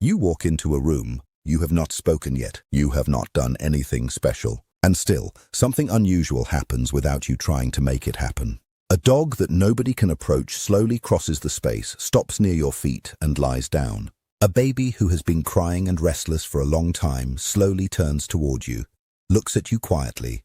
You walk into a room. You have not spoken yet. You have not done anything special. And still, something unusual happens without you trying to make it happen. A dog that nobody can approach slowly crosses the space, stops near your feet, and lies down. A baby who has been crying and restless for a long time slowly turns toward you, looks at you quietly,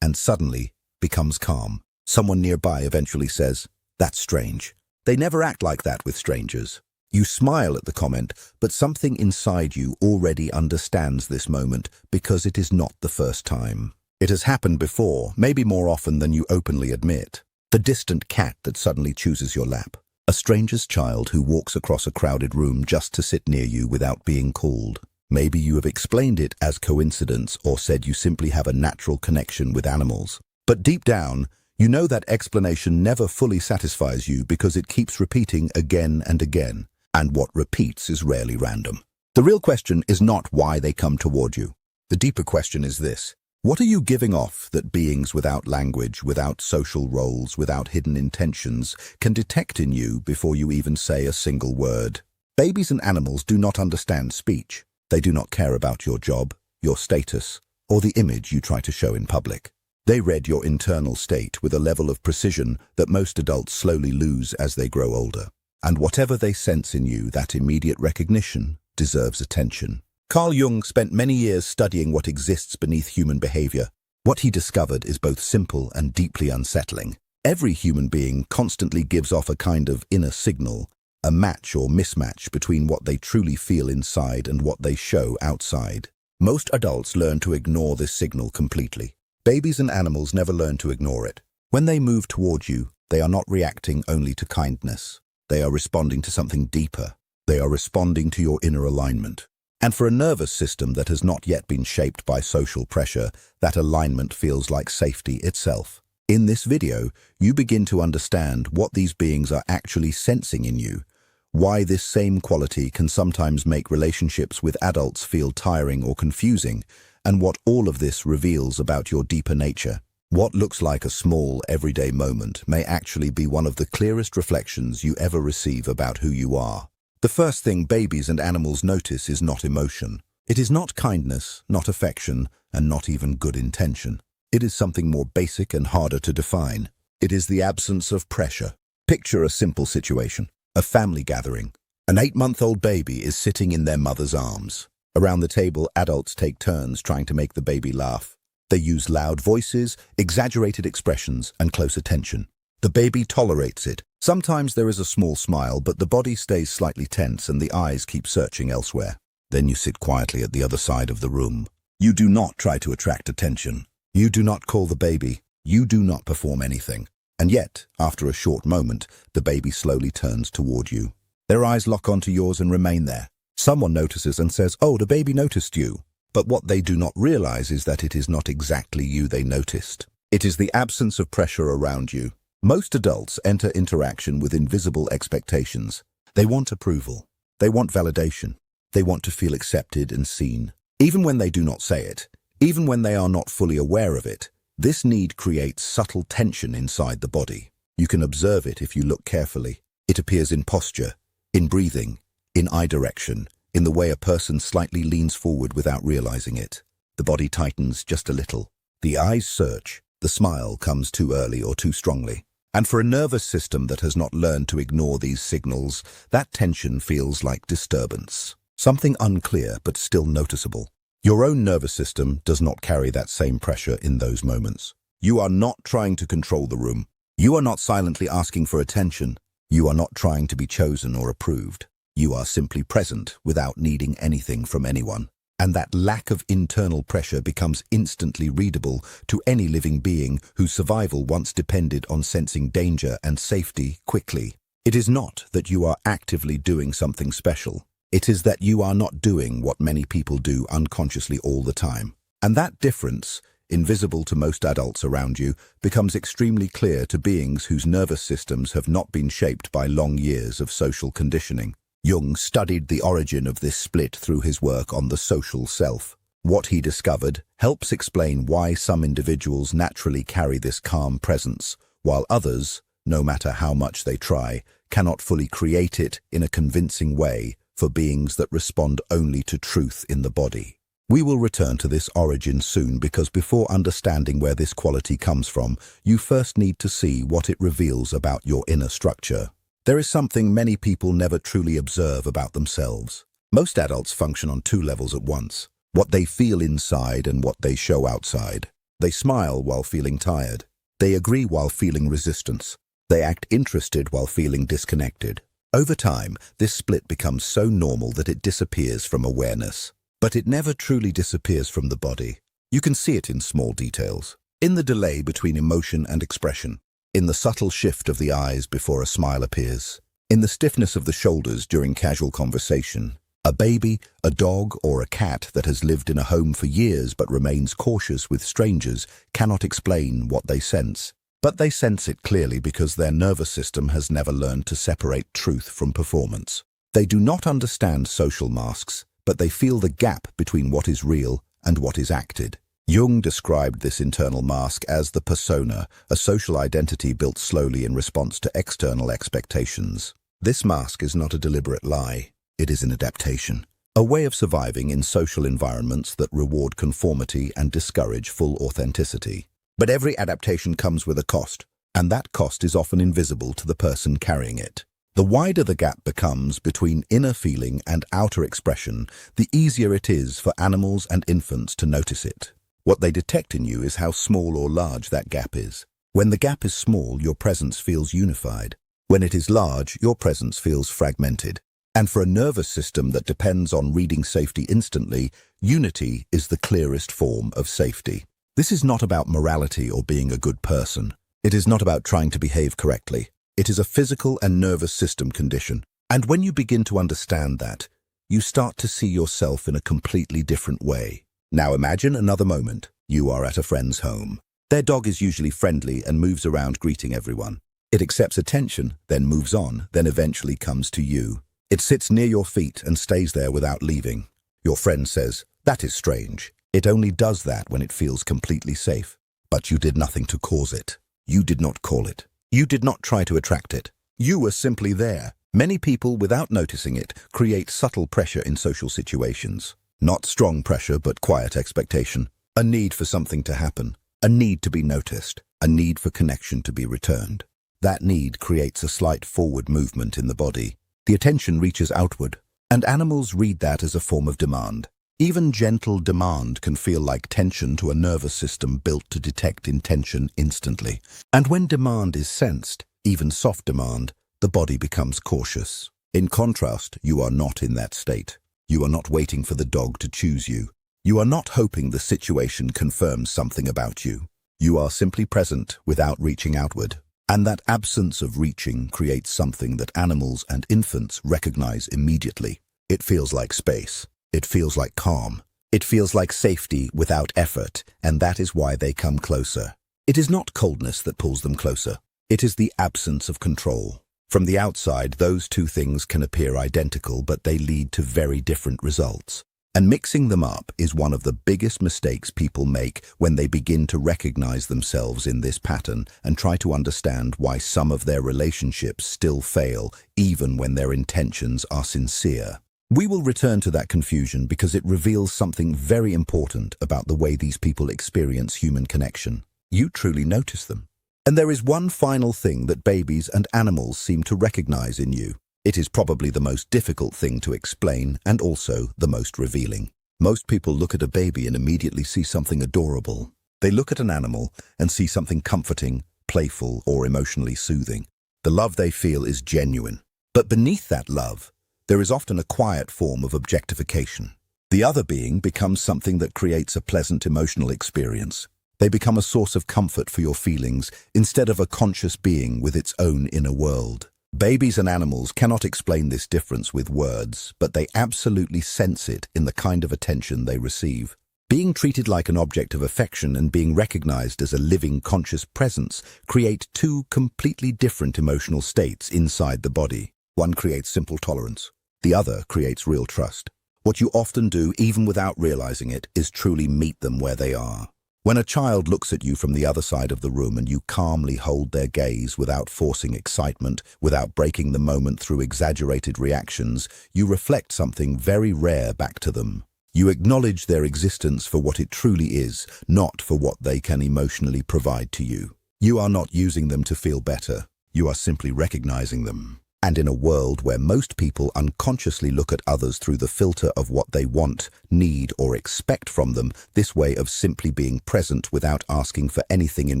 and suddenly becomes calm. Someone nearby eventually says, "That's strange." They never act like that with strangers. You smile at the comment, but something inside you already understands this moment because it is not the first time. It has happened before, maybe more often than you openly admit. The distant cat that suddenly chooses your lap. A stranger's child who walks across a crowded room just to sit near you without being called. Maybe you have explained it as coincidence or said you simply have a natural connection with animals. But deep down, you know that explanation never fully satisfies you because it keeps repeating again and again. And what repeats is rarely random. The real question is not why they come toward you. The deeper question is this: what are you giving off that beings without language, without social roles, without hidden intentions can detect in you before you even say a single word? Babies and animals do not understand speech. They do not care about your job, your status, or the image you try to show in public. They read your internal state with a level of precision that most adults slowly lose as they grow older. And whatever they sense in you, that immediate recognition deserves attention. Carl Jung spent many years studying what exists beneath human behavior. What he discovered is both simple and deeply unsettling. Every human being constantly gives off a kind of inner signal, a match or mismatch between what they truly feel inside and what they show outside. Most adults learn to ignore this signal completely. Babies and animals never learn to ignore it. When they move toward you, they are not reacting only to kindness. They are responding to something deeper. They are responding to your inner alignment. And for a nervous system that has not yet been shaped by social pressure, that alignment feels like safety itself. In this video, you begin to understand what these beings are actually sensing in you, why this same quality can sometimes make relationships with adults feel tiring or confusing, and what all of this reveals about your deeper nature. What looks like a small, everyday moment may actually be one of the clearest reflections you ever receive about who you are. The first thing babies and animals notice is not emotion. It is not kindness, not affection, and not even good intention. It is something more basic and harder to define. It is the absence of pressure. Picture a simple situation. A family gathering. An 8-month-old baby is sitting in their mother's arms. Around the table, adults take turns trying to make the baby laugh. They use loud voices, exaggerated expressions, and close attention. The baby tolerates it. Sometimes there is a small smile, but the body stays slightly tense and the eyes keep searching elsewhere. Then you sit quietly at the other side of the room. You do not try to attract attention. You do not call the baby. You do not perform anything. And yet, after a short moment, the baby slowly turns toward you. Their eyes lock onto yours and remain there. Someone notices and says, "Oh, the baby noticed you." But what they do not realize is that it is not exactly you they noticed. It is the absence of pressure around you. Most adults enter interaction with invisible expectations. They want approval. They want validation. They want to feel accepted and seen. Even when they do not say it, even when they are not fully aware of it, this need creates subtle tension inside the body. You can observe it if you look carefully. It appears in posture, in breathing, in eye direction, in the way a person slightly leans forward without realizing it. The body tightens just a little. The eyes search. The smile comes too early or too strongly. And for a nervous system that has not learned to ignore these signals, that tension feels like disturbance. Something unclear but still noticeable. Your own nervous system does not carry that same pressure in those moments. You are not trying to control the room. You are not silently asking for attention. You are not trying to be chosen or approved. You are simply present without needing anything from anyone. And that lack of internal pressure becomes instantly readable to any living being whose survival once depended on sensing danger and safety quickly. It is not that you are actively doing something special. It is that you are not doing what many people do unconsciously all the time. And that difference, invisible to most adults around you, becomes extremely clear to beings whose nervous systems have not been shaped by long years of social conditioning. Jung studied the origin of this split through his work on the social self. What he discovered helps explain why some individuals naturally carry this calm presence, while others, no matter how much they try, cannot fully create it in a convincing way for beings that respond only to truth in the body. We will return to this origin soon because before understanding where this quality comes from, you first need to see what it reveals about your inner structure. There is something many people never truly observe about themselves. Most adults function on two levels at once: what they feel inside and what they show outside. They smile while feeling tired. They agree while feeling resistance. They act interested while feeling disconnected. Over time, this split becomes so normal that it disappears from awareness. But it never truly disappears from the body. You can see it in small details. In the delay between emotion and expression. In the subtle shift of the eyes before a smile appears. In the stiffness of the shoulders during casual conversation. A baby, a dog, or a cat that has lived in a home for years but remains cautious with strangers cannot explain what they sense. But they sense it clearly because their nervous system has never learned to separate truth from performance. They do not understand social masks, but they feel the gap between what is real and what is acted. Jung described this internal mask as the persona, a social identity built slowly in response to external expectations. This mask is not a deliberate lie. It is an adaptation, a way of surviving in social environments that reward conformity and discourage full authenticity. But every adaptation comes with a cost, and that cost is often invisible to the person carrying it. The wider the gap becomes between inner feeling and outer expression, the easier it is for animals and infants to notice it. What they detect in you is how small or large that gap is. When the gap is small, your presence feels unified. When it is large, your presence feels fragmented. And for a nervous system that depends on reading safety instantly, unity is the clearest form of safety. This is not about morality or being a good person. It is not about trying to behave correctly. It is a physical and nervous system condition. And when you begin to understand that, you start to see yourself in a completely different way. Now imagine another moment. You are at a friend's home. Their dog is usually friendly and moves around greeting everyone. It accepts attention, then moves on, then eventually comes to you. It sits near your feet and stays there without leaving. Your friend says, "That is strange. It only does that when it feels completely safe." But you did nothing to cause it. You did not call it. You did not try to attract it. You were simply there. Many people, without noticing it, create subtle pressure in social situations. Not strong pressure, but quiet expectation. A need for something to happen. A need to be noticed. A need for connection to be returned. That need creates a slight forward movement in the body. The attention reaches outward, and animals read that as a form of demand. Even gentle demand can feel like tension to a nervous system built to detect intention instantly. And when demand is sensed, even soft demand, the body becomes cautious. In contrast, you are not in that state. You are not waiting for the dog to choose you. You are not hoping the situation confirms something about you. You are simply present without reaching outward. And that absence of reaching creates something that animals and infants recognize immediately. It feels like space. It feels like calm. It feels like safety without effort, and that is why they come closer. It is not coldness that pulls them closer. It is the absence of control. From the outside, those two things can appear identical, but they lead to very different results. And mixing them up is one of the biggest mistakes people make when they begin to recognize themselves in this pattern and try to understand why some of their relationships still fail, even when their intentions are sincere. We will return to that confusion because it reveals something very important about the way these people experience human connection. You truly notice them. And there is one final thing that babies and animals seem to recognize in you. It is probably the most difficult thing to explain and also the most revealing. Most people look at a baby and immediately see something adorable. They look at an animal and see something comforting, playful, or emotionally soothing. The love they feel is genuine. But beneath that love, there is often a quiet form of objectification. The other being becomes something that creates a pleasant emotional experience. They become a source of comfort for your feelings instead of a conscious being with its own inner world. Babies and animals cannot explain this difference with words, but they absolutely sense it in the kind of attention they receive. Being treated like an object of affection and being recognized as a living, conscious presence create two completely different emotional states inside the body. One creates simple tolerance. The other creates real trust. What you often do, even without realizing it, is truly meet them where they are. When a child looks at you from the other side of the room and you calmly hold their gaze without forcing excitement, without breaking the moment through exaggerated reactions, you reflect something very rare back to them. You acknowledge their existence for what it truly is, not for what they can emotionally provide to you. You are not using them to feel better. You are simply recognizing them. And in a world where most people unconsciously look at others through the filter of what they want, need, or expect from them, this way of simply being present without asking for anything in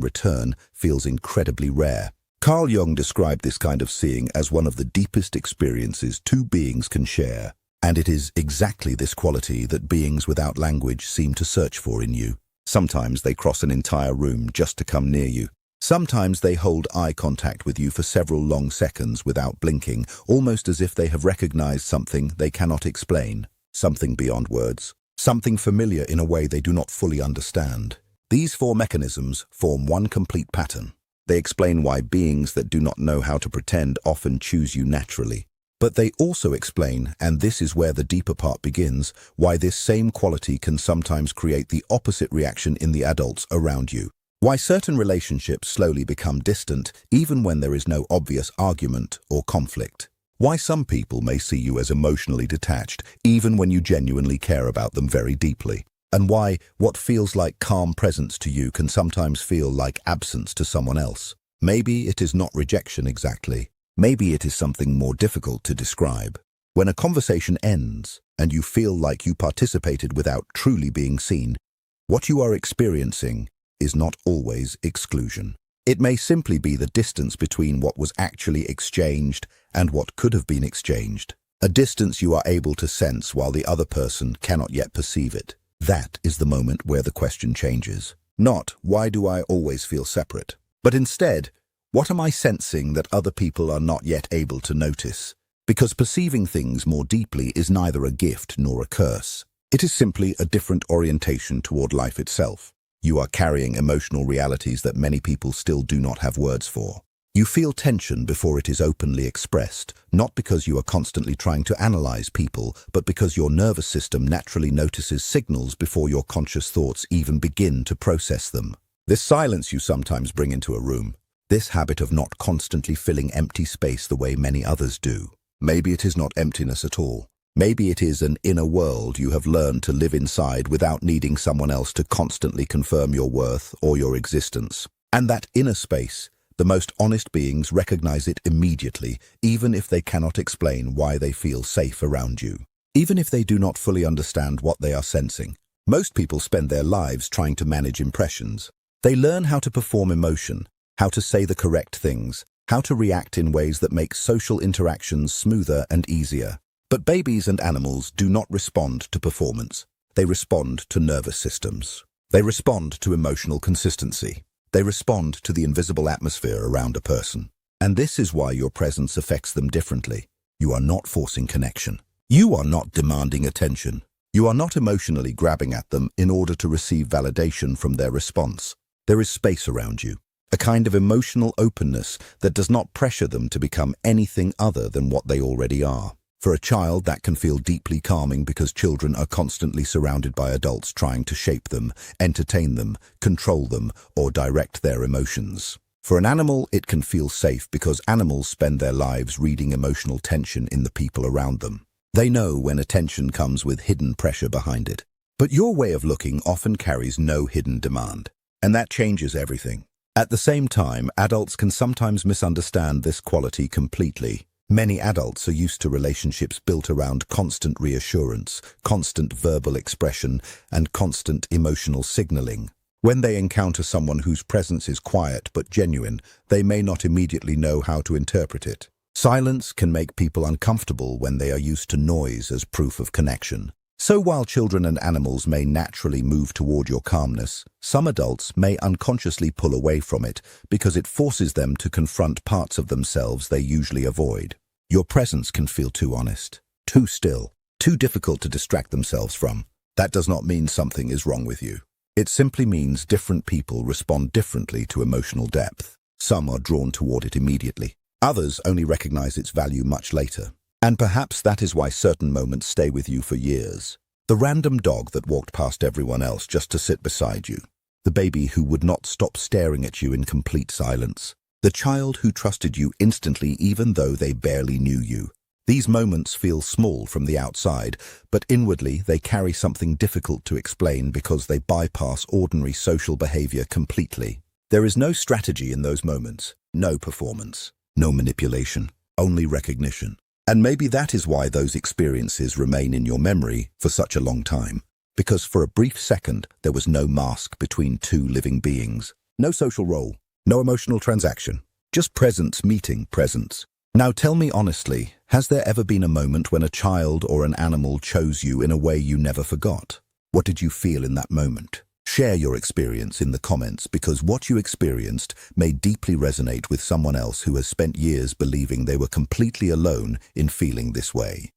return feels incredibly rare. Carl Jung described this kind of seeing as one of the deepest experiences two beings can share. And it is exactly this quality that beings without language seem to search for in you. Sometimes they cross an entire room just to come near you. Sometimes they hold eye contact with you for several long seconds without blinking, almost as if they have recognized something they cannot explain, something beyond words, something familiar in a way they do not fully understand. These four mechanisms form one complete pattern. They explain why beings that do not know how to pretend often choose you naturally. But they also explain, and this is where the deeper part begins, why this same quality can sometimes create the opposite reaction in the adults around you. Why certain relationships slowly become distant, even when there is no obvious argument or conflict. Why some people may see you as emotionally detached, even when you genuinely care about them very deeply. And why what feels like calm presence to you can sometimes feel like absence to someone else. Maybe it is not rejection exactly. Maybe it is something more difficult to describe. When a conversation ends and you feel like you participated without truly being seen, what you are experiencing is not always exclusion. It may simply be the distance between what was actually exchanged and what could have been exchanged. A distance you are able to sense while the other person cannot yet perceive it. That is the moment where the question changes. Not, why do I always feel separate? But instead, what am I sensing that other people are not yet able to notice? Because perceiving things more deeply is neither a gift nor a curse. It is simply a different orientation toward life itself. You are carrying emotional realities that many people still do not have words for. You feel tension before it is openly expressed, not because you are constantly trying to analyze people, but because your nervous system naturally notices signals before your conscious thoughts even begin to process them. This silence you sometimes bring into a room, this habit of not constantly filling empty space the way many others do. Maybe it is not emptiness at all. Maybe it is an inner world you have learned to live inside without needing someone else to constantly confirm your worth or your existence. And that inner space, the most honest beings recognize it immediately, even if they cannot explain why they feel safe around you. Even if they do not fully understand what they are sensing. Most people spend their lives trying to manage impressions. They learn how to perform emotion, how to say the correct things, how to react in ways that make social interactions smoother and easier. But babies and animals do not respond to performance. They respond to nervous systems. They respond to emotional consistency. They respond to the invisible atmosphere around a person. And this is why your presence affects them differently. You are not forcing connection. You are not demanding attention. You are not emotionally grabbing at them in order to receive validation from their response. There is space around you, a kind of emotional openness that does not pressure them to become anything other than what they already are. For a child, that can feel deeply calming because children are constantly surrounded by adults trying to shape them, entertain them, control them, or direct their emotions. For an animal, it can feel safe because animals spend their lives reading emotional tension in the people around them. They know when attention comes with hidden pressure behind it. But your way of looking often carries no hidden demand, and that changes everything. At the same time, adults can sometimes misunderstand this quality completely. Many adults are used to relationships built around constant reassurance, constant verbal expression, and constant emotional signaling. When they encounter someone whose presence is quiet but genuine, they may not immediately know how to interpret it. Silence can make people uncomfortable when they are used to noise as proof of connection. So while children and animals may naturally move toward your calmness, some adults may unconsciously pull away from it because it forces them to confront parts of themselves they usually avoid. Your presence can feel too honest, too still, too difficult to distract themselves from. That does not mean something is wrong with you. It simply means different people respond differently to emotional depth. Some are drawn toward it immediately. Others only recognize its value much later. And perhaps that is why certain moments stay with you for years. The random dog that walked past everyone else just to sit beside you. The baby who would not stop staring at you in complete silence. The child who trusted you instantly even though they barely knew you. These moments feel small from the outside, but inwardly they carry something difficult to explain because they bypass ordinary social behavior completely. There is no strategy in those moments, no performance, no manipulation, only recognition. And maybe that is why those experiences remain in your memory for such a long time. Because for a brief second, there was no mask between two living beings. No social role, no emotional transaction, just presence meeting presence. Now tell me honestly, has there ever been a moment when a child or an animal chose you in a way you never forgot? What did you feel in that moment? Share your experience in the comments because what you experienced may deeply resonate with someone else who has spent years believing they were completely alone in feeling this way.